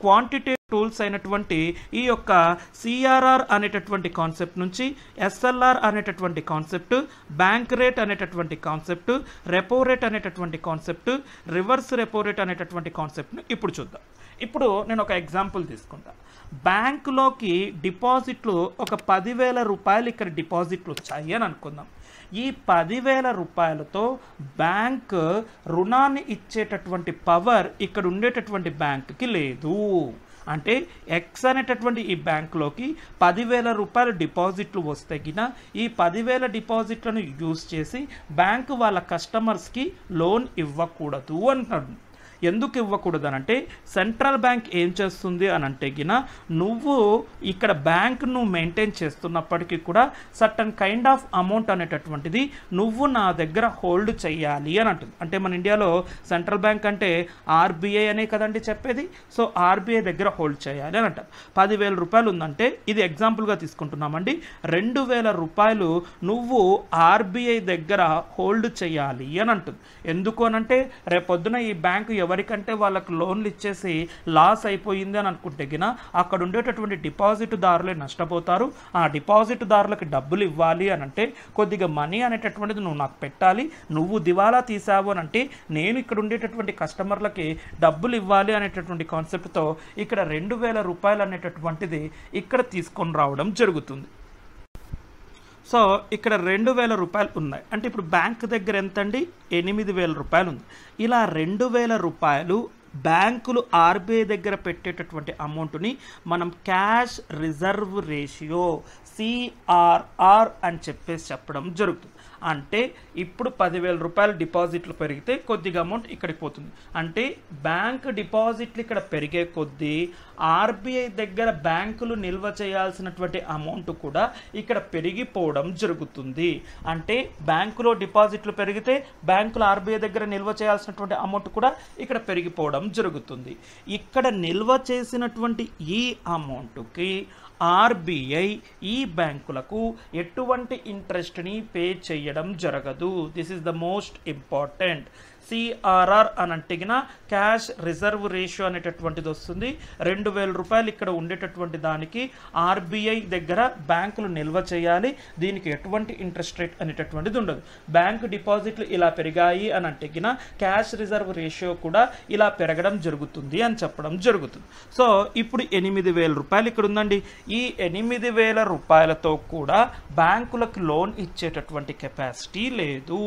Quantitative tools అయినటువంటి ఈ యొక్క సిఆర్ఆర్ అనేటటువంటి కాన్సెప్ట్ నుంచి ఎస్ఎల్ఆర్ అనేటటువంటి కాన్సెప్ట్, బ్యాంక్ రేట్ అనేటటువంటి కాన్సెప్ట్, రెపో రేట్ అనేటటువంటి కాన్సెప్ట్, రివర్స్ రెపో రేట్ అనేటటువంటి కాన్సెప్ట్ను ఇప్పుడు చూద్దాం. ఇప్పుడు నేను ఒక ఎగ్జాంపుల్ తీసుకుంటా. బ్యాంకులోకి డిపాజిట్లు ఒక 10,000 రూపాయలు ఇక్కడ డిపాజిట్లు వచ్చాయి అని అనుకుందాం. ఈ 10,000 రూపాయలతో బ్యాంక్ రుణాన్ని ఇచ్చేటటువంటి పవర్ ఇక్కడ ఉండేటటువంటి బ్యాంకుకి లేదు. అంటే ఎక్స్ అనేటటువంటి ఈ బ్యాంకులోకి 10,000 రూపాయలు డిపాజిట్లు వస్తే గిన ఈ 10,000 డిపాజిట్లను యూజ్ చేసి బ్యాంకు వాళ్ళ కస్టమర్స్కి లోన్ ఇవ్వకూడదు అంటాడు. ఎందుకు ఇవ్వకూడదు అనంటే సెంట్రల్ బ్యాంక్ ఏం చేస్తుంది అని అంటే గిన నువ్వు ఇక్కడ బ్యాంక్ను మెయింటైన్ చేస్తున్నప్పటికీ కూడా సర్టన్ కైండ్ ఆఫ్ అమౌంట్ అనేటటువంటిది నువ్వు నా దగ్గర హోల్డ్ చేయాలి అని అంటుంది. అంటే మన ఇండియాలో సెంట్రల్ బ్యాంక్ అంటే ఆర్బీఐ అనే కదండి చెప్పేది. సో ఆర్బీఐ దగ్గర హోల్డ్ చేయాలి అని అంటారు. 10,000 రూపాయలు ఉందంటే ఇది ఎగ్జాంపుల్గా తీసుకుంటున్నామండి. 2,000 రూపాయలు నువ్వు ఆర్బీఐ దగ్గర హోల్డ్ చేయాలి అని అంటుంది. ఎందుకు అనంటే రేపొద్దున ఈ బ్యాంకు ఎవరికంటే వాళ్ళకు లోన్లు ఇచ్చేసి లాస్ అయిపోయింది అని అనుకుంటే గిన అక్కడ ఉండేటటువంటి డిపాజిట్దారులే నష్టపోతారు. ఆ డిపాజిట్దారులకు డబ్బులు ఇవ్వాలి అని అంటే కొద్దిగా మనీ అనేటటువంటిది నువ్వు నాకు పెట్టాలి. నువ్వు దివాలా తీసావు అని అంటే నేను ఇక్కడ ఉండేటటువంటి కస్టమర్లకి డబ్బులు ఇవ్వాలి అనేటటువంటి కాన్సెప్ట్తో ఇక్కడ 2,000 రూపాయలు అనేటటువంటిది ఇక్కడ తీసుకొని రావడం జరుగుతుంది. సో ఇక్కడ 2,000 రూపాయలు ఉన్నాయి. అంటే ఇప్పుడు బ్యాంక్ దగ్గర ఎంత అండి? 8,000 రూపాయలు ఉంది. ఇలా 2,000 రూపాయలు బ్యాంకులు ఆర్బీఐ దగ్గర పెట్టేటటువంటి అమౌంట్ని మనం క్యాష్ రిజర్వ్ రేషియో సిఆర్ఆర్ అని చెప్పడం జరుగుతుంది. అంటే ఇప్పుడు 10,000 రూపాయలు డిపాజిట్లు పెరిగితే కొద్దిగా అమౌంట్ ఇక్కడికి పోతుంది. అంటే బ్యాంక్ డిపాజిట్లు ఇక్కడ పెరిగే కొద్దీ ఆర్బీఐ దగ్గర బ్యాంకులు నిల్వ చేయాల్సినటువంటి అమౌంట్ కూడా ఇక్కడ పెరిగిపోవడం జరుగుతుంది. అంటే బ్యాంకులో డిపాజిట్లు పెరిగితే బ్యాంకులు ఆర్బీఐ దగ్గర నిల్వ చేయాల్సినటువంటి అమౌంట్ కూడా ఇక్కడ పెరిగిపోవడం జరుగుతుంది. ఇక్కడ నిల్వ చేసినటువంటి ఈ అమౌంట్కి ఆర్బీఐ ఈ బ్యాంకులకు ఎటువంటి ఇంట్రెస్ట్ని పే చేయడం జరగదు. This is the most important. CRR అని అంటిగిన క్యాష్ రిజర్వ్ రేషియో అనేటటువంటిది వస్తుంది. 2,000 రూపాయలు ఇక్కడ ఉండేటటువంటి దానికి ఆర్బీఐ దగ్గర బ్యాంకులు నిల్వ చేయాలి. దీనికి ఎటువంటి ఇంట్రెస్ట్ రేట్ అనేటటువంటిది ఉండదు. బ్యాంకు డిపాజిట్లు ఇలా పెరిగాయి అని అంటిగిన క్యాష్ రిజర్వ్ రేషియో కూడా ఇలా పెరగడం జరుగుతుంది అని చెప్పడం జరుగుతుంది. సో ఇప్పుడు 8,000 రూపాయలు ఇక్కడ ఉందండి. ఈ 8,000 రూపాయలతో కూడా బ్యాంకులకు లోన్ ఇచ్చేటటువంటి కెపాసిటీ లేదు.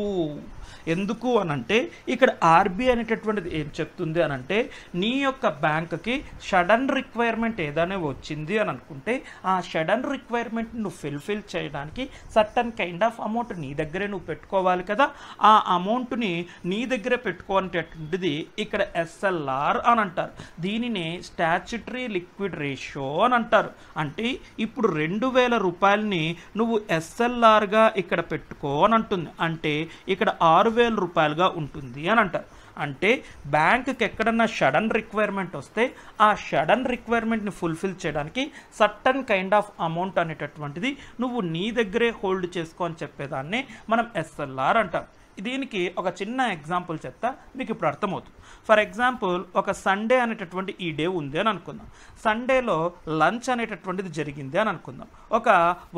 ఎందుకు అనంటే ఇక్కడ ఆర్బీఐ అనేటటువంటిది ఏం చెప్తుంది అనంటే నీ యొక్క బ్యాంక్కి సడన్ రిక్వైర్మెంట్ ఏదైనా వచ్చింది అని అనుకుంటే ఆ సడన్ రిక్వైర్మెంట్ నువ్వు ఫుల్ఫిల్ చేయడానికి సర్టన్ కైండ్ ఆఫ్ అమౌంట్ నీ దగ్గరే నువ్వు పెట్టుకోవాలి కదా. ఆ అమౌంట్ని నీ దగ్గరే పెట్టుకోనేటటువంటిది ఇక్కడ ఎస్ఎల్ఆర్ అని అంటారు. దీనినే స్టాచ్యుటరీ లిక్విడ్ రేషియో అని అంటారు. అంటే ఇప్పుడు 2,000 రూపాయలని నువ్వు ఎస్ఎల్ఆర్గా ఇక్కడ పెట్టుకో అని అంటుంది. అంటే ఇక్కడ 6,000 రూపాయలుగా ఉంటుంది అని అంటారు. అంటే బ్యాంకుకి ఎక్కడన్నా సడన్ రిక్వైర్మెంట్ వస్తే ఆ సడన్ రిక్వైర్మెంట్ని ఫుల్ఫిల్ చేయడానికి సర్టన్ కైండ్ ఆఫ్ అమౌంట్ అనేటటువంటిది నువ్వు నీ దగ్గరే హోల్డ్ చేసుకో అని చెప్పేదాన్ని మనం ఎస్ఎల్ఆర్ అంటాం. దీనికి ఒక చిన్న ఎగ్జాంపుల్ చెప్తా మీకు ఇప్పుడు అర్థమవుతుంది. ఫర్ ఎగ్జాంపుల్ ఒక సండే అనేటటువంటి ఈ డే ఉంది అని అనుకుందాం. సండేలో లంచ్ అనేటటువంటిది జరిగింది అని అనుకుందాం. ఒక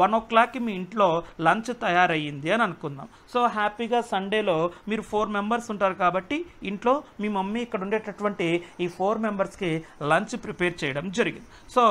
1 o'clockకి మీ ఇంట్లో లంచ్ తయారయ్యింది అని అనుకుందాం. సో హ్యాపీగా సండేలో మీరు 4 మెంబర్స్ ఉంటారు కాబట్టి ఇంట్లో మీ మమ్మీ ఇక్కడ ఉండేటటువంటి ఈ 4 మెంబర్స్కి లంచ్ ప్రిపేర్ చేయడం జరిగింది. సో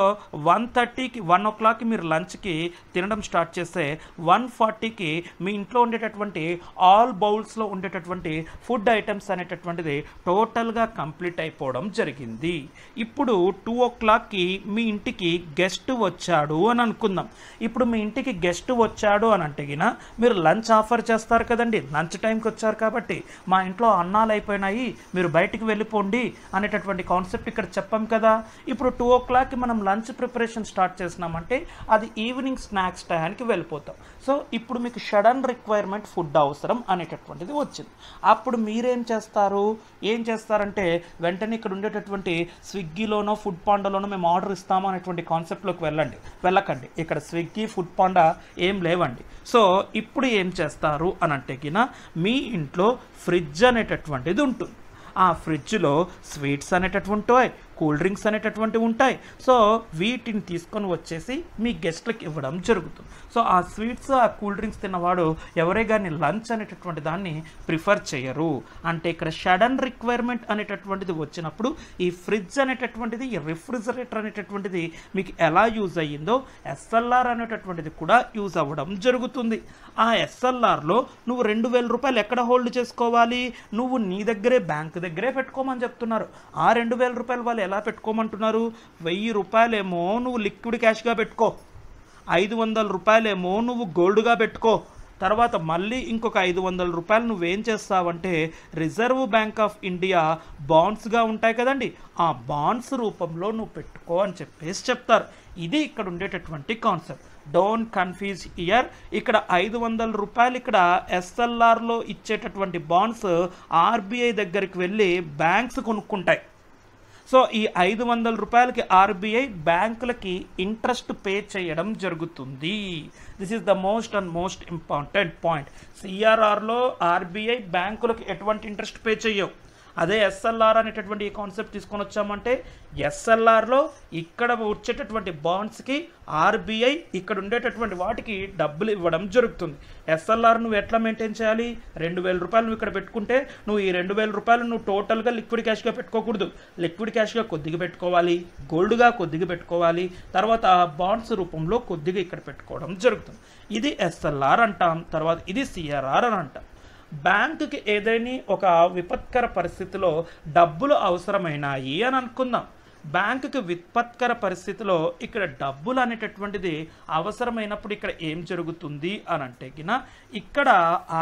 1:30కి 1 o'clockకి మీరు లంచ్కి తినడం స్టార్ట్ చేస్తే 1:40కి మీ ఇంట్లో ఉండేటటువంటి ఆల్ బౌల్స్లో ఉండేటటువంటి ఫుడ్ ఐటమ్స్ అనేటటువంటిది టోటల్గా కంప్లీట్ అయిపోవడం జరిగింది. ఇప్పుడు 2 o'clockకి మీ ఇంటికి గెస్ట్ వచ్చాడు అని అనుకుందాం. ఇప్పుడు మీ ఇంటికి గెస్ట్ వచ్చాడు అని అంటే గిన మీరు లంచ్ ఆఫర్ చేస్తారు కదండి. లంచ్ టైంకి వచ్చారు కాబట్టి మా ఇంట్లో అన్నాలు అయిపోయినాయి మీరు బయటికి వెళ్ళిపోండి అనేటటువంటి కాన్సెప్ట్ ఇక్కడ చెప్పాం కదా. ఇప్పుడు 2 o'clockకి మనం లంచ్ ప్రిపరేషన్ స్టార్ట్ చేసినామంటే అది ఈవినింగ్ స్నాక్స్ టైంకి వెళ్ళిపోతాం. సో ఇప్పుడు మీకు సడన్ రిక్వైర్మెంట్ ఫుడ్ అవసరం అనేటటువంటిది వచ్చింది. అప్పుడు మీరేం చేస్తారు? ఏం చేస్తారంటే వెంటనే ఇక్కడ ఉండేటటువంటి స్విగ్గీలోనో ఫుడ్ పాండాలోనో మేము ఆర్డర్ ఇస్తాము అనేటువంటి కాన్సెప్ట్లోకి వెళ్ళకండి. ఇక్కడ స్విగ్గీ ఫుడ్ పాండా ఏం లేవండి. సో ఇప్పుడు ఏం చేస్తారు అని అంటే గిన మీ ఇంట్లో ఫ్రిడ్జ్ అనేటటువంటిది ఉంటుంది. ఆ ఫ్రిడ్జ్లో స్వీట్స్ అనేటటువంటివి కూల్ డ్రింక్స్ అనేటటువంటివి ఉంటాయి. సో వీటిని తీసుకొని వచ్చేసి మీ గెస్ట్లకు ఇవ్వడం జరుగుతుంది. సో ఆ స్వీట్స్ ఆ కూల్ డ్రింక్స్ తిన్నవాడు ఎవరే కానీ లంచ్ అనేటటువంటి దాన్ని ప్రిఫర్ చేయరు. అంటే ఇక్కడ సడన్ రిక్వైర్మెంట్ అనేటటువంటిది వచ్చినప్పుడు ఈ ఫ్రిడ్జ్ అనేటటువంటిది, ఈ రిఫ్రిజరేటర్ అనేటటువంటిది మీకు ఎలా యూజ్ అయ్యిందో ఎస్ఎల్ఆర్ అనేటటువంటిది కూడా యూజ్ అవ్వడం జరుగుతుంది. ఆ ఎస్ఎల్ఆర్లో నువ్వు 2000 రూపాయలు ఎక్కడ హోల్డ్ చేసుకోవాలి? నువ్వు నీ దగ్గరే బ్యాంక్ దగ్గరే పెట్టుకోమని చెప్తున్నారు. ఆ 2000 రూపాయలు వాళ్ళు ఎలా పెట్టుకోమంటున్నారు? 1000 రూపాయలేమో నువ్వు లిక్విడ్ క్యాష్గా పెట్టుకో, 500 రూపాయలేమో నువ్వు గోల్డ్గా పెట్టుకో, తర్వాత మళ్ళీ ఇంకొక 500 రూపాయలు నువ్వేం చేస్తావంటే రిజర్వ్ బ్యాంక్ ఆఫ్ ఇండియా బాండ్స్గా ఉంటాయి కదండి, ఆ బాండ్స్ రూపంలో నువ్వు పెట్టుకో అని చెప్పేసి చెప్తారు. ఇది ఇక్కడ ఉండేటటువంటి కాన్సెప్ట్. Don't confuse year. ఇక్కడ 500 రూపాయలు ఇక్కడ ఎస్ఎల్ఆర్లో ఇచ్చేటటువంటి బాండ్స్ ఆర్బీఐ దగ్గరికి వెళ్ళి బ్యాంక్స్ కొనుక్కుంటాయి. సో ఈ 500 రూపాయలకి ఆర్బీఐ బ్యాంకులకి ఇంట్రెస్ట్ పే చేయడం జరుగుతుంది. This is the most important point. సిఆర్ఆర్లో ఆర్బీఐ బ్యాంకులకు ఎటువంటి ఇంట్రెస్ట్ పే చేయవు. అదే ఎస్ఎల్ఆర్ అనేటటువంటి ఈ కాన్సెప్ట్ తీసుకొని వచ్చామంటే ఎస్ఎల్ఆర్లో ఇక్కడ వచ్చేటటువంటి బాండ్స్కి ఆర్బీఐ ఇక్కడ ఉండేటటువంటి వాటికి డబ్బులు ఇవ్వడం జరుగుతుంది. ఎస్ఎల్ఆర్ నువ్వు ఎట్లా మెయింటైన్ చేయాలి? 2000 రూపాయలు నువ్వు ఇక్కడ పెట్టుకుంటే నువ్వు ఈ 2000 రూపాయలు నువ్వు టోటల్గా లిక్విడ్ క్యాష్గా పెట్టుకోకూడదు. లిక్విడ్ క్యాష్గా కొద్దిగా పెట్టుకోవాలి, గోల్డ్గా కొద్దిగా పెట్టుకోవాలి, తర్వాత బాండ్స్ రూపంలో కొద్దిగా ఇక్కడ పెట్టుకోవడం జరుగుతుంది. ఇది ఎస్ఎల్ఆర్ అంటాం. తర్వాత ఇది సిఆర్ఆర్ అని అంటాం. బ్యాంకుకి ఏదైనా ఒక విపత్కర పరిస్థితిలో డబ్బులు అవసరమైనాయి అని అనుకుందాం. బ్యాంకుకి విపత్కర పరిస్థితిలో ఇక్కడ డబ్బులు అనేటటువంటిది అవసరమైనప్పుడు ఇక్కడ ఏం జరుగుతుంది అని అంటే ఇక్కడ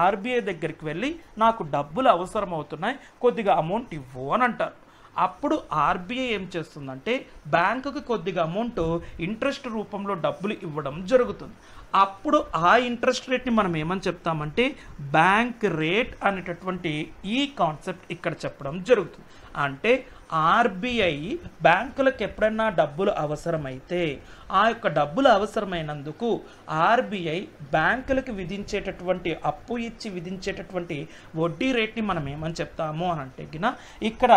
ఆర్బీఐ దగ్గరికి వెళ్ళి నాకు డబ్బులు అవసరం అవుతున్నాయి, కొద్దిగా అమౌంట్ ఇవ్వు అని అంటారు. అప్పుడు ఆర్బీఐ ఏం చేస్తుందంటే బ్యాంకుకి కొద్దిగా అమౌంట్ ఇంట్రెస్ట్ రూపంలో డబ్బులు ఇవ్వడం జరుగుతుంది. అప్పుడు ఆ ఇంట్రెస్ట్ రేట్ని మనం ఏమని చెప్తామంటే బ్యాంక్ రేట్ అనేటటువంటి ఈ కాన్సెప్ట్ ఇక్కడ చెప్పడం జరుగుతుంది. అంటే ఆర్బీఐ బ్యాంకులకు ఎప్పుడన్నా డబ్బులు అవసరమైతే ఆ యొక్క డబ్బులు అవసరమైనందుకు ఆర్బీఐ బ్యాంకులకు విధించేటటువంటి అప్పు ఇచ్చి విధించేటటువంటి వడ్డీ రేట్ని మనం ఏమని చెప్తాము అని అంటే ఇక్కడ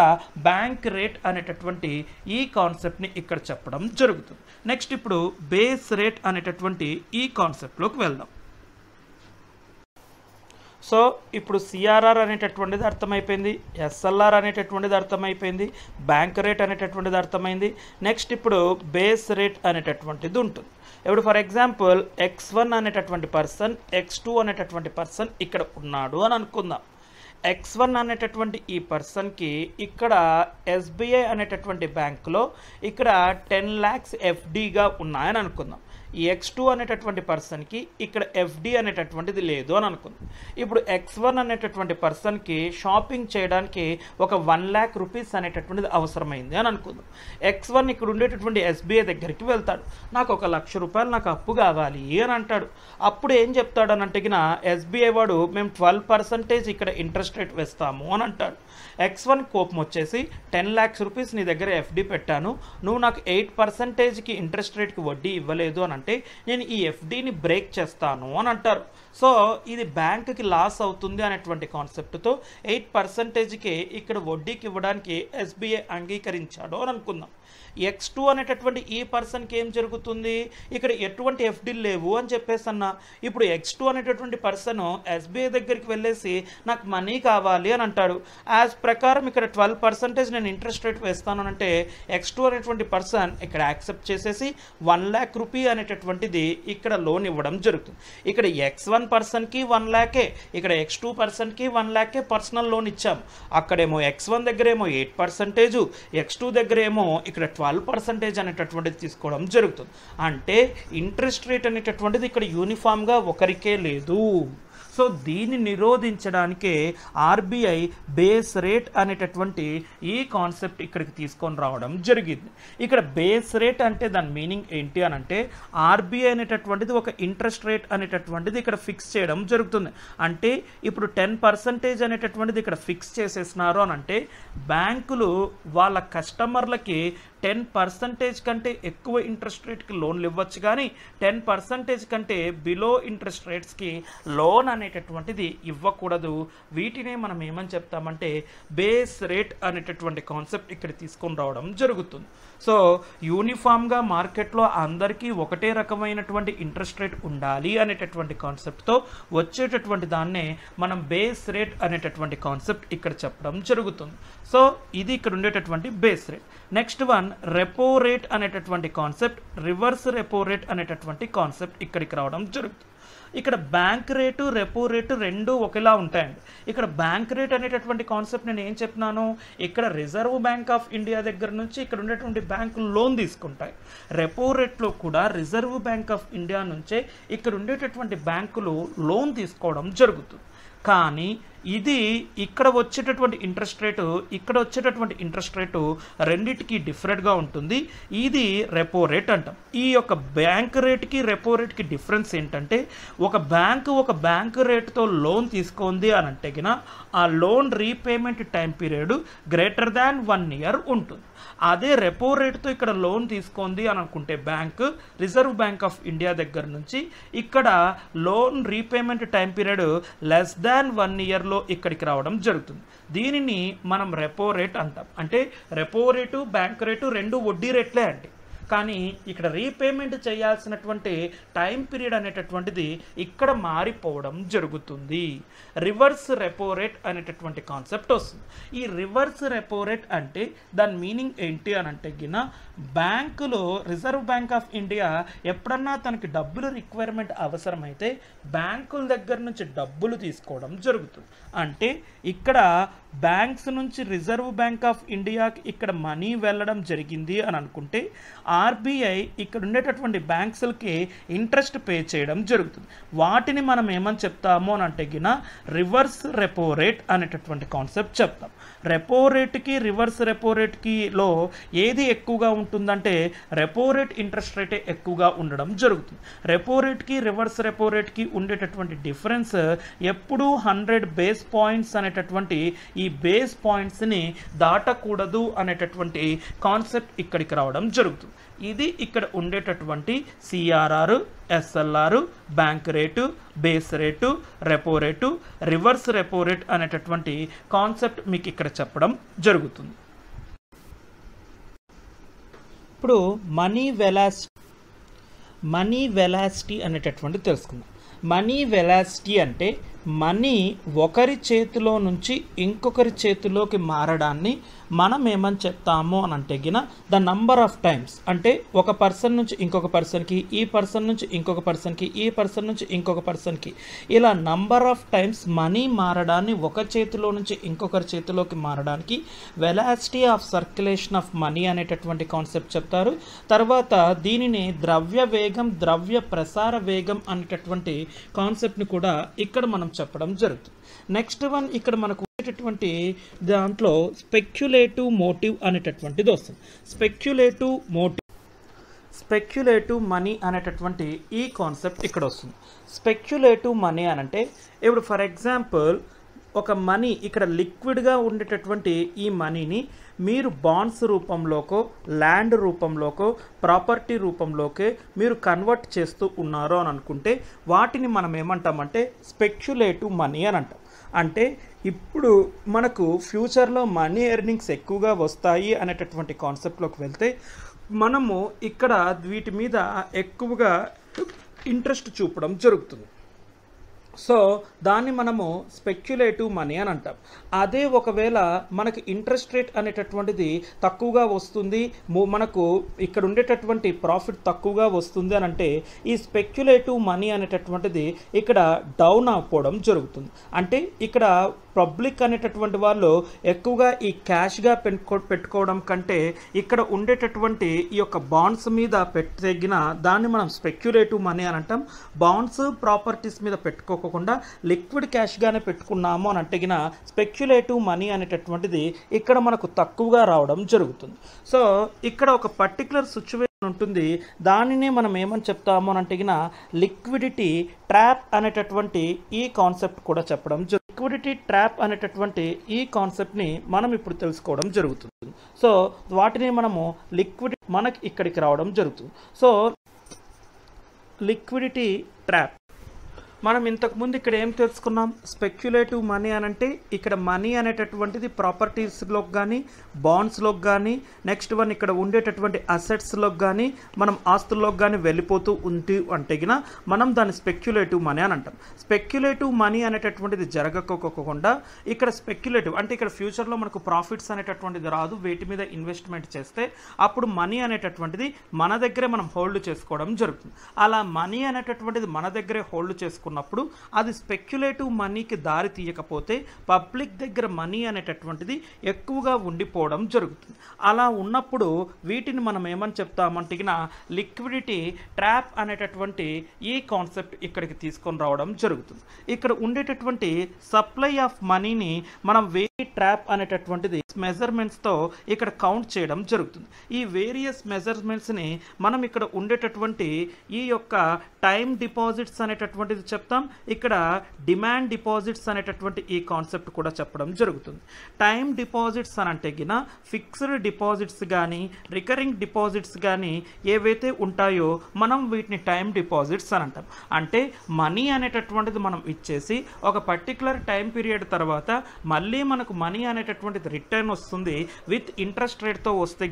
బ్యాంక్ రేట్ అనేటటువంటి ఈ కాన్సెప్ట్ని ఇక్కడ చెప్పడం జరుగుతుంది. నెక్స్ట్ ఇప్పుడు బేస్ రేట్ అనేటటువంటి ఈ కాన్సెప్ట్లోకి వెళ్దాం. సో ఇప్పుడు సిఆర్ఆర్ అనేటటువంటిది అర్థమైపోయింది, ఎస్ఎల్ఆర్ అనేటటువంటిది అర్థమైపోయింది, బ్యాంక్ రేట్ అనేటటువంటిది అర్థమైంది. నెక్స్ట్ ఇప్పుడు బేస్ రేట్ అనేటటువంటిది ఉంటుంది. ఇప్పుడు ఫర్ ఎగ్జాంపుల్ X1 అనేటటువంటి పర్సన్, X2 అనేటటువంటి పర్సన్ ఇక్కడ ఉన్నాడు అని అనుకుందాం. X1 అనేటటువంటి ఈ పర్సన్కి ఇక్కడ ఎస్బీఐ అనేటటువంటి బ్యాంకులో ఇక్కడ 10 lakhs ఎఫ్డీగా ఉన్నాయని అనుకుందాం. ఈ X2 అనేటటువంటి పర్సన్కి ఇక్కడ ఎఫ్డి అనేటటువంటిది లేదు అని అనుకుందాం. ఇప్పుడు X1 అనేటటువంటి పర్సన్కి షాపింగ్ చేయడానికి ఒక 1 lakh రూపీస్ అనేటటువంటిది అవసరమైంది అని అనుకుందాం. X1 ఇక్కడ ఉండేటటువంటి ఎస్బీఐ దగ్గరికి వెళ్తాడు, నాకు 1,00,000 రూపాయలు నాకు అప్పు కావాలి అని అంటాడు. అప్పుడు ఏం చెప్తాడు అని అంటే ఎస్బీఐ వాడు మేము 12% ఇక్కడ ఇంట్రెస్ట్ రేట్ వేస్తాము అని అంటాడు. X1 కోపం వచ్చేసి 10 lakhs రూపీస్ నీ దగ్గర ఎఫ్డి పెట్టాను, నువ్వు నాకు 8%కి ఇంట్రెస్ట్ రేట్కి వడ్డీ ఇవ్వలేదు అని అంటే నేను ఈ ఎఫ్డీని బ్రేక్ చేస్తాను అని అంటారు. సో ఇది బ్యాంకుకి లాస్ అవుతుంది అనేటువంటి కాన్సెప్ట్తో 8%కి ఇక్కడ వడ్డీకి ఇవ్వడానికి ఎస్బీఐ అంగీకరించాడు అని అనుకుందాం. X2 అనేటటువంటి ఈ పర్సన్కి ఏం జరుగుతుంది? ఇక్కడ ఎటువంటి ఎఫ్డీలు లేవు అని చెప్పేసి అన్నా. ఇప్పుడు X2 అనేటటువంటి పర్సన్ ఎస్బీఐ దగ్గరికి వెళ్ళేసి నాకు మనీ కావాలి అని అంటాడు. యాజ్ ప్రకారం ఇక్కడ 12% నేను ఇంట్రెస్ట్ రేట్ వేస్తాను అంటే X2 అనేటువంటి పర్సన్ ఇక్కడ యాక్సెప్ట్ చేసేసి 1 lakh రూపీ అనేటటువంటిది ఇక్కడ లోన్ ఇవ్వడం జరుగుతుంది. ఇక్కడ X1 పర్సన్కి 1 lakh, ఇక్కడ X2 పర్సన్కి 1 lakh పర్సనల్ లోన్ ఇచ్చాం. అక్కడేమో X1 దగ్గరేమో 8%, X2 దగ్గరేమో ఇక్కడ 12% అనేటటువంటిది తీసుకోవడం జరుగుతుంది. అంటే ఇంట్రెస్ట్ రేట్ అనేటటువంటిది ఇక్కడ యూనిఫామ్గా ఒకరికే లేదు. సో దీన్ని నిరోధించడానికే ఆర్బీఐ బేస్ రేట్ అనేటటువంటి ఈ కాన్సెప్ట్ ఇక్కడికి తీసుకొని రావడం జరిగింది. ఇక్కడ బేస్ రేట్ అంటే దాని మీనింగ్ ఏంటి అని అంటే ఆర్బీఐ అనేటటువంటిది ఒక ఇంట్రెస్ట్ రేట్ అనేటటువంటిది ఇక్కడ ఫిక్స్ చేయడం జరుగుతుంది. అంటే ఇప్పుడు 10% అనేటటువంటిది ఇక్కడ ఫిక్స్ చేసేసినారు అని అంటే బ్యాంకులు వాళ్ళ కస్టమర్లకి 10% కంటే ఎక్కువ ఇంట్రెస్ట్ రేట్కి లోన్లు ఇవ్వచ్చు, కానీ 10% కంటే బిలో ఇంట్రెస్ట్ రేట్స్కి లోన్ అనేటటువంటిది ఇవ్వకూడదు. వీటినే మనం ఏమని చెప్తామంటే బేస్ రేట్ అనేటటువంటి కాన్సెప్ట్ ఇక్కడ తీసుకొని రావడం జరుగుతుంది. సో యూనిఫామ్గా మార్కెట్లో అందరికీ ఒకటే రకమైనటువంటి ఇంట్రెస్ట్ రేట్ ఉండాలి అనేటటువంటి కాన్సెప్ట్తో వచ్చేటటువంటి దాన్నే మనం బేస్ రేట్ అనేటటువంటి కాన్సెప్ట్ ఇక్కడ చెప్పడం జరుగుతుంది. సో ఇది ఇక్కడ ఉండేటటువంటి base rate. Next one repo rate అనేటటువంటి కాన్సెప్ట్, రివర్స్ రెపో రేట్ అనేటటువంటి కాన్సెప్ట్ ఇక్కడికి రావడం జరుగుతుంది. ఇక్కడ బ్యాంక్ రేటు రెపో రేటు రెండు ఒకేలా ఉంటాయండి. ఇక్కడ బ్యాంక్ రేట్ అనేటటువంటి కాన్సెప్ట్ నేను ఏం చెప్పినాను, ఇక్కడ రిజర్వ్ బ్యాంక్ ఆఫ్ ఇండియా దగ్గర నుంచి ఇక్కడ ఉండేటువంటి బ్యాంకులు లోన్ తీసుకుంటాయి. రెపో రేట్లో కూడా రిజర్వ్ బ్యాంక్ ఆఫ్ ఇండియా నుంచే ఇక్కడ ఉండేటటువంటి బ్యాంకులు లోన్ తీసుకోవడం జరుగుతుంది. కానీ ఇది ఇక్కడ వచ్చేటటువంటి ఇంట్రెస్ట్ రేటు ఇక్కడ వచ్చేటటువంటి ఇంట్రెస్ట్ రేటు రెండిటికి డిఫరెంట్గా ఉంటుంది. ఇది రెపో రేట్ అంటాం. ఈ యొక్క బ్యాంక్ రేట్కి రెపో రేట్కి డిఫరెన్స్ ఏంటంటే ఒక బ్యాంకు రేటుతో లోన్ తీసుకుంది అని అంటే గిన ఆ loan repayment time period greater than 1 year ఉంటుంది. అదే రెపో రేటుతో ఇక్కడ లోన్ తీసుకుంది అని అనుకుంటే bank reserve bank of India దగ్గర నుంచి ఇక్కడ loan repayment time period less than 1 yearలో ఇక్కడికి రావడం జరుగుతుంది. దీనిని మనం రెపో రేట్ అంటాం. అంటే రెపో రేటు బ్యాంక్ రేటు రెండు వడ్డీ రేట్లే అండి. కానీ ఇక్కడ రీపేమెంట్ చేయాల్సినటువంటి టైం పీరియడ్ అనేటటువంటిది ఇక్కడ మారిపోవడం జరుగుతుంది. రివర్స్ రెపో రేట్ అనేటటువంటి కాన్సెప్ట్ వస్తుంది. ఈ రివర్స్ రెపో రేట్ అంటే దాని మీనింగ్ ఏంటి అని అంటే గిన బ్యాంకులో రిజర్వ్ బ్యాంక్ ఆఫ్ ఇండియా ఎప్పుడన్నా తనకి డబ్బులు రిక్వైర్మెంట్ అవసరమైతే బ్యాంకుల దగ్గర నుంచి డబ్బులు తీసుకోవడం జరుగుతుంది. అంటే ఇక్కడ బ్యాంక్స్ నుంచి రిజర్వ్ బ్యాంక్ ఆఫ్ ఇండియాకి ఇక్కడ మనీ వెళ్ళడం జరిగింది అని అనుకుంటే ఆర్బీఐ ఇక్కడ ఉండేటటువంటి బ్యాంక్స్లకి ఇంట్రెస్ట్ పే చేయడం జరుగుతుంది. వాటిని మనం ఏమని చెప్తాము అని అంటే గిన రివర్స్ రెపో రేట్ అనేటటువంటి కాన్సెప్ట్ చెప్తాం. రెపో రేట్కి రివర్స్ రెపో రేట్కిలో ఏది ఎక్కువగా ఉంటుందంటే రెపో రేట్ ఇంట్రెస్ట్ రేటే ఎక్కువగా ఉండడం జరుగుతుంది. రెపో రేట్కి రివర్స్ రెపో రేట్కి ఉండేటటువంటి డిఫరెన్స్ ఎప్పుడూ 100 బేస్ పాయింట్స్ అనేటటువంటి ఈ బేస్ పాయింట్స్ని దాటకూడదు అనేటటువంటి కాన్సెప్ట్ ఇక్కడికి రావడం జరుగుతుంది. ఇది ఇక్కడ ఉండేటటువంటి CRR, SLR, bank rate, base rate, repo rate, reverse repo rate అనేటటువంటి కాన్సెప్ట్ మీకు ఇక్కడ చెప్పడం జరుగుతుంది. ఇప్పుడు మనీ వెలాసిటీ అనేటటువంటి తెలుసుకుందాం. మనీ వెలాసిటీ అంటే మనీ ఒకరి చేతిలో నుంచి ఇంకొకరి చేతిలోకి మారడాన్ని మనం ఏమని చెప్తాము అని అంటే గిన ద నంబర్ ఆఫ్ టైమ్స్. అంటే ఒక పర్సన్ నుంచి ఇంకొక పర్సన్కి, ఈ పర్సన్ నుంచి ఇంకొక పర్సన్కి, ఈ పర్సన్ నుంచి ఇంకొక పర్సన్కి, ఇలా నంబర్ ఆఫ్ టైమ్స్ మనీ మారడాన్ని ఒక చేతిలో నుంచి ఇంకొకరి చేతిలోకి మారడానికి velocity of circulation of money అనేటటువంటి కాన్సెప్ట్ చెప్తారు. తర్వాత దీనిని ద్రవ్య వేగం, ద్రవ్య ప్రసార వేగం అనేటటువంటి కాన్సెప్ట్ని కూడా ఇక్కడ మనం చెప్పడం జరుగుతుంది. నెక్స్ట్ వన్ ఇక్కడ మనకు ఉండేటటువంటి దాంట్లో స్పెక్యులేటివ్ మోటివ్ అనేటటువంటిది వస్తుంది. స్పెక్యులేటివ్ మనీ అనేటటువంటి ఈ కాన్సెప్ట్ ఇక్కడ వస్తుంది. స్పెక్యులేటివ్ మనీ అనంటే ఇప్పుడు ఫర్ ఎగ్జాంపుల్ ఒక మనీ ఇక్కడ లిక్విడ్గా ఉండేటటువంటి ఈ మనీని మీరు బాండ్స్ రూపంలోకో, ల్యాండ్ రూపంలోకో, ప్రాపర్టీ రూపంలోకే మీరు కన్వర్ట్ చేస్తూ ఉన్నారు అని అనుకుంటే వాటిని మనం ఏమంటామంటే స్పెక్యులేటివ్ మనీ అని అంటాం. అంటే ఇప్పుడు మనకు ఫ్యూచర్లో మనీ ఎర్నింగ్స్ ఎక్కువగా వస్తాయి అనేటటువంటి కాన్సెప్ట్లోకి వెళ్తే మనము ఇక్కడ వీటి మీద ఎక్కువగా ఇంట్రెస్ట్ చూపడం జరుగుతుంది. సో దాన్ని మనము స్పెక్యులేటివ్ మనీ అని అంటాం. అదే ఒకవేళ మనకి ఇంట్రెస్ట్ రేట్ అనేటటువంటిది తక్కువగా వస్తుంది, మనకు ఇక్కడ ఉండేటటువంటి ప్రాఫిట్ తక్కువగా వస్తుంది అని అంటే ఈ స్పెక్యులేటివ్ మనీ అనేటటువంటిది ఇక్కడ డౌన్ అయిపోవడం జరుగుతుంది. అంటే ఇక్కడ పబ్లిక్ అనేటటువంటి వాళ్ళు ఎక్కువగా ఈ క్యాష్గా పెట్టుకోవడం కంటే ఇక్కడ ఉండేటటువంటి ఈ యొక్క బాండ్స్ మీద పెట్టగిన దాన్ని మనం స్పెక్యులేటివ్ మనీ అని అంటాం. బాండ్స్, ప్రాపర్టీస్ మీద పెట్టుకోకుండా లిక్విడ్ క్యాష్గానే పెట్టుకున్నాము అని అంటగిన స్పెక్యులేటివ్ మనీ అనేటటువంటిది ఇక్కడ మనకు తక్కువగా రావడం జరుగుతుంది. సో ఇక్కడ ఒక పర్టికులర్ సిచ్యువేషన్ ఉంటుంది. దానినే మనం ఏమని చెప్తాము అని అంటే లిక్విడిటీ ట్రాప్ అనేటటువంటి ఈ కాన్సెప్ట్ కూడా చెప్పడం జరుగుతుంది. లిక్విడిటీ ట్రాప్ అనేటటువంటి ఈ కాన్సెప్ట్ని మనం ఇప్పుడు తెలుసుకోవడం జరుగుతుంది. సో వాటిని మనము లిక్విడిటీ మనకి ఇక్కడికి రావడం జరుగుతుంది. సో లిక్విడిటీ ట్రాప్ మనం ఇంతకుముందు ఇక్కడ ఏం తెలుసుకున్నాం? స్పెక్యులేటివ్ మనీ అనంటే ఇక్కడ మనీ అనేటటువంటిది ప్రాపర్టీస్లోకి కానీ బాండ్స్లోకి కానీ నెక్స్ట్ వన్ ఇక్కడ ఉండేటటువంటి అసెట్స్లోకి కానీ మనం ఆస్తుల్లోకి కానీ వెళ్ళిపోతూ ఉంటే అంటే మనం దాన్ని స్పెక్యులేటివ్ మనీ అని అంటాం. స్పెక్యులేటివ్ మనీ అనేటటువంటిది జరగకోకుండా ఇక్కడ స్పెక్యులేటివ్ అంటే ఇక్కడ ఫ్యూచర్లో మనకు ప్రాఫిట్స్ అనేటటువంటిది రాదు, వేటి మీద ఇన్వెస్ట్మెంట్ చేస్తే అప్పుడు మనీ అనేటటువంటిది మన దగ్గరే మనం హోల్డ్ చేసుకోవడం జరుగుతుంది. అలా మనీ అనేటటువంటిది మన దగ్గరే హోల్డ్ చేసుకున్నప్పుడు అది స్పెక్యులేటివ్ మనీకి దారి తీయకపోతే పబ్లిక్ దగ్గర మనీ అనేటటువంటిది ఎక్కువగా ఉండిపోవడం జరుగుతుంది. అలా ఉన్నప్పుడు వీటిని మనం ఏమని చెప్తామంటే లిక్విడిటీ ట్రాప్ అనేటటువంటి ఈ కాన్సెప్ట్ ఇక్కడికి తీసుకొని రావడం జరుగుతుంది. ఇక్కడ ఉండేటటువంటి సప్లై ఆఫ్ మనీని మనం ట్రాప్ అనేటటువంటిది మెజర్మెంట్స్తో ఇక్కడ కౌంట్ చేయడం జరుగుతుంది. ఈ వేరియస్ మెజర్మెంట్స్ని మనం ఇక్కడ ఉండేటటువంటి ఈ యొక్క టైం డిపాజిట్స్ అనేటటువంటిది చెప్తాం, ఇక్కడ డిమాండ్ డిపాజిట్స్ అనేటటువంటి ఈ కాన్సెప్ట్ కూడా చెప్పడం జరుగుతుంది. టైం డిపాజిట్స్ అని అంటే ఫిక్స్డ్ డిపాజిట్స్ కానీ రికరింగ్ డిపాజిట్స్ కానీ ఏవైతే ఉంటాయో మనం వీటిని టైం డిపాజిట్స్ అని అంటాం. అంటే మనీ అనేటటువంటిది మనం ఇచ్చేసి ఒక పర్టికులర్ టైం పీరియడ్ తర్వాత మళ్ళీ మనకు మనీ అనేటటువంటిది రిటర్న్ వస్తుంది విత్ ఇంట్రెస్ట్ రేట్తో వస్తే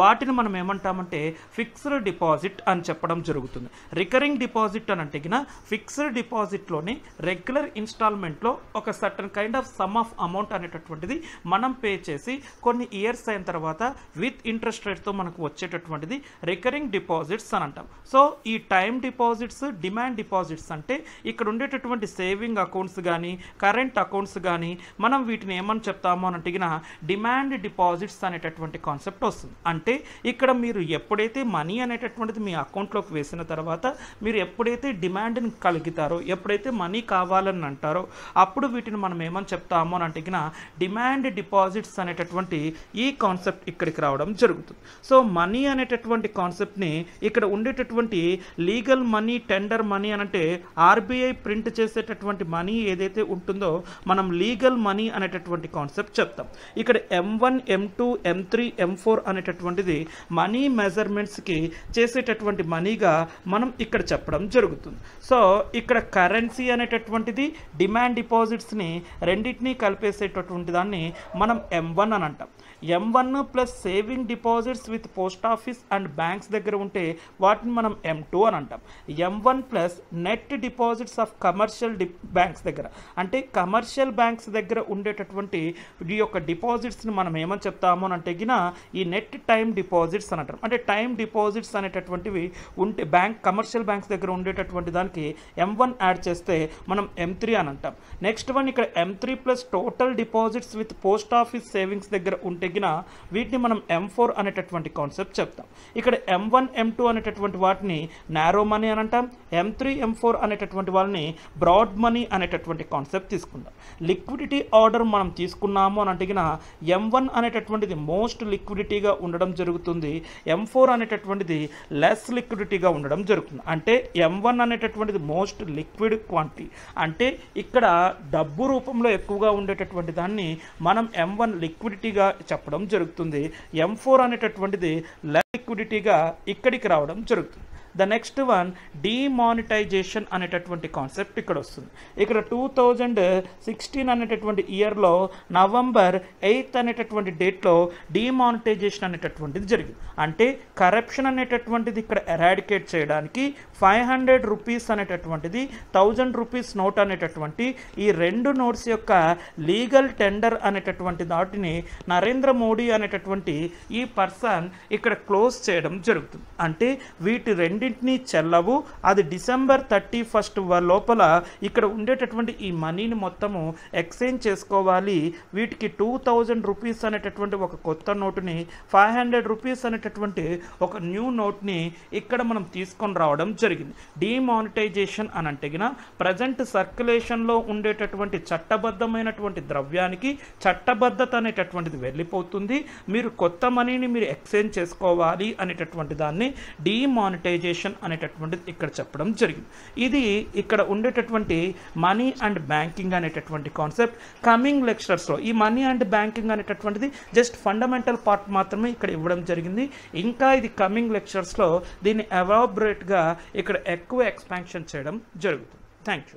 వాటిని మనం ఏమంటామంటే ఫిక్స్డ్ డిపాజిట్ అని చెప్పడం జరుగుతుంది. రికరింగ్ డిపాజిట్ అని అంటే ఫిక్స్డ్ డిపాజిట్లోని రెగ్యులర్ ఇన్స్టాల్మెంట్లో ఒక certain kind of some of amount అనేటటువంటిది మనం పే చేసి కొన్ని ఇయర్స్ అయిన తర్వాత విత్ ఇంట్రెస్ట్ రేట్తో మనకు వచ్చేటటువంటిది రికరింగ్ డిపాజిట్స్ అని అంటాం. సో ఈ టైం డిపాజిట్స్ డిమాండ్ డిపాజిట్స్ అంటే ఇక్కడ ఉండేటటువంటి సేవింగ్ అకౌంట్స్ కానీ కరెంట్ అకౌంట్స్ కానీ మనం వీటిని ఏమని చెప్తాము అని అంటే డిమాండ్ డిపాజిట్స్ అనేటటువంటి కాన్సెప్ట్ వస్తుంది. అంటే ఇక్కడ మీరు ఎప్పుడైతే మనీ అనేటటువంటిది మీ అకౌంట్లోకి వేసిన తర్వాత మీరు ఎప్పుడైతే డిమాండ్ని కలుగుతారో ఎప్పుడైతే మనీ కావాలని అంటారో అప్పుడు వీటిని మనం ఏమని చెప్తాము అని అంటే డిమాండ్ డిపాజిట్స్ అనేటటువంటి ఈ కాన్సెప్ట్ ఇక్కడికి రావడం జరుగుతుంది. సో మనీ అనేటటువంటి కాన్సెప్ట్ని ఇక్కడ ఉండేటటువంటి లీగల్ మనీ టెండర్ మనీ అనంటే ఆర్బీఐ ప్రింట్ చేసేటటువంటి మనీ ఏదైతే ఉంటుందో మనం లీగల్ మనీ అనేటటువంటి కాన్సెప్ట్ చెప్తాం. ఇక్కడ M1 M2 M3 M4 అనేటటువంటిది మనీ మెజర్మెంట్స్కి చేసేటటువంటి మనీగా మనం ఇక్కడ చెప్పడం జరుగుతుంది. సో ఇక్కడ కరెన్సీ అనేటటువంటిది డిమాండ్ డిపాజిట్స్ని రెండింటినీ కలిపేసేటటువంటి దాన్ని మనం M1 అని అంటాం. M1 plus saving deposits with post office and banks దగ్గర ఉంటే వాటిని మనం M2 అని అంటాం. M1 plus net deposits of commercial banks దగ్గర అంటే కమర్షియల్ బ్యాంక్స్ దగ్గర ఉండేటటువంటి ఈ యొక్క డిపాజిట్స్ని మనం ఏమని చెప్తాము అని అంటే ఈ నెట్ టైం డిపాజిట్స్ అని అంటాం. అంటే టైం డిపాజిట్స్ అనేటటువంటివి ఉంటే కమర్షియల్ బ్యాంక్స్ దగ్గర ఉండేటటువంటి దానికి M1 యాడ్ చేస్తే మనం M3 అని అంటాం. నెక్స్ట్ వన్ ఇక్కడ M3 plus total deposits with post office savings దగ్గర ఉంటే వీటిని మనం M4 అనేటటువంటి కాన్సెప్ట్ చెప్తాం. ఇక్కడ M1 M2 అనేటటువంటి వాటిని నారో మనీ అని అంటాం. M3 M4 అనేటటువంటి వాళ్ళని బ్రాడ్ మనీ అనేటటువంటి కాన్సెప్ట్ తీసుకుంటాం. లిక్విడిటీ ఆర్డర్ మనం తీసుకున్నాము అని అంటే M1 అనేటటువంటిది మోస్ట్ లిక్విడిటీగా ఉండడం జరుగుతుంది, M4 అనేటటువంటిది లెస్ లిక్విడిటీగా ఉండడం జరుగుతుంది. అంటే M1 అనేటటువంటిది మోస్ట్ లిక్విడ్ క్వాంటిటీ అంటే ఇక్కడ డబ్బు రూపంలో ఎక్కువగా ఉండేటటువంటి దాన్ని మనం M1 లిక్విడిటీగా చెప్పడం జరుగుతుంది. M4 అనేటటువంటిది లెస్ లిక్విడిటీగా ఇక్కడికి రావడం జరుగుతుంది. ద నెక్స్ట్ వన్ డిమానిటైజేషన్ అనేటటువంటి కాన్సెప్ట్ ఇక్కడ వస్తుంది. ఇక్కడ 2016 అనేటటువంటి ఇయర్లో November 8th అనేటటువంటి డేట్లో డిమానిటైజేషన్ అనేటటువంటిది జరిగింది. అంటే కరప్షన్ అనేటటువంటిది ఇక్కడ ఎరాడికేట్ చేయడానికి 500 రూపీస్ అనేటటువంటిది 1000 రూపీస్ నోట్ అనేటటువంటి ఈ రెండు నోట్స్ యొక్క లీగల్ టెండర్ అనేటటువంటి దాటిని నరేంద్ర మోడీ అనేటటువంటి ఈ పర్సన్ ఇక్కడ క్లోజ్ చేయడం జరుగుతుంది. అంటే వీటి రెండింటినీ చెల్లవు, అది December 31st లోపల ఇక్కడ ఉండేటటువంటి ఈ మనీని మొత్తము ఎక్స్చేంజ్ చేసుకోవాలి. వీటికి 2000 రూపీస్ అనేటటువంటి ఒక కొత్త నోటుని 500 రూపీస్ అనేటటువంటి ఒక న్యూ నోట్ని ఇక్కడ మనం తీసుకొని రావడం జరిగింది. డిమానిటైజేషన్ అని అంటే ప్రజెంట్ సర్క్యులేషన్లో ఉండేటటువంటి చట్టబద్ధమైనటువంటి ద్రవ్యానికి చట్టబద్ధత అనేటటువంటిది వెళ్ళిపోతుంది, మీరు కొత్త మనీని మీరు ఎక్స్చేంజ్ చేసుకోవాలి అనేటటువంటి దాన్ని డిమానిటైజేషన్ అనేటటువంటిది ఇక్కడ చెప్పడం జరిగింది. ఇది ఇక్కడ ఉండేటటువంటి మనీ అండ్ బ్యాంకింగ్ అనేటటువంటి కాన్సెప్ట్. కమింగ్ లెక్చర్స్లో ఈ మనీ అండ్ బ్యాంకింగ్ అనేటటువంటిది జస్ట్ ఫండమెంటల్ పార్ట్ మాత్రమే ఇక్కడ ఇవ్వడం జరిగింది. ఇంకా ఇది కమింగ్ లెక్చర్స్లో దీన్ని ఎలాబరేట్గా ఇక్కడ ఎక్కువ ఎక్స్పాన్షన్ చేయడం జరుగుతుంది. Thank you.